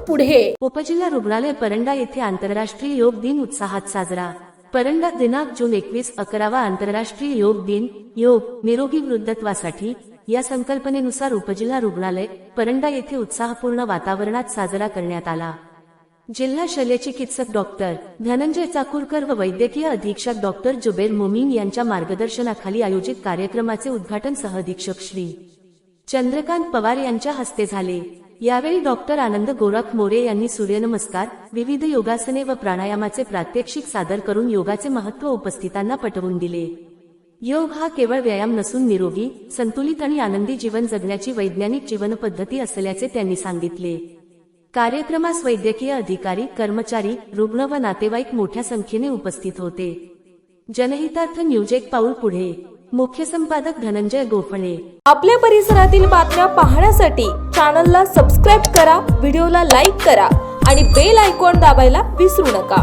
पुढे। उपजिल्हा रुग्णालय परंडा येथे आंतरराष्ट्रीय योग दिन उत्साहात साजरा। परंडा दिनांक जून 21/11 आंतरराष्ट्रीय योग दिन, योग निरोगी वृद्धत्वासाठी या संकल्पनेनुसार उपजिल्हा रुग्णालय परंडा येथे उत्साहपूर्ण वातावरणात साजरा करण्यात आला। जिल्हा शल्यचिकित्सक डॉक्टर धनंजय चाकूरकर व वैद्यकीय अधीक्षक डॉक्टर जुबेर मोमीन यांच्या मार्गदर्शनाखाली आयोजित कार्यक्रमाचे उद्घाटन सहअधीक्षक श्री चंद्रकांत पवार यांच्या हस्ते झाले। यावेळी डॉक्टर आनंद गोरख मोरे यांनी सूर्यनमस्कार, विविध योगासने व प्राणायामाचे प्रात्यक्षिक सादर करून योगाचे महत्त्व उपस्थितांना पटवून दिले। योग हा केवळ व्यायाम नसून निरोगी, संतुलित आणि आनंदी जीवन जगण्याची वैज्ञानिक जीवनपद्धती असल्याचे त्यांनी सांगितले। कार्यक्रमास वैद्यकीय अधिकारी, कर्मचारी, रुग्ण व नातेवाईक मोठ्या संख्येने उपस्थित होते। जनहितार्थ न्यूज एक पाऊल पुढे। मुख्य संपादक धनंजय गोफणे। आपल्या परिसरातील बातम्या पाहण्यासाठी चॅनलला सबस्क्राईब करा, व्हिडिओला लाईक करा आणि बेल आयकॉन दाबायला विसरू नका।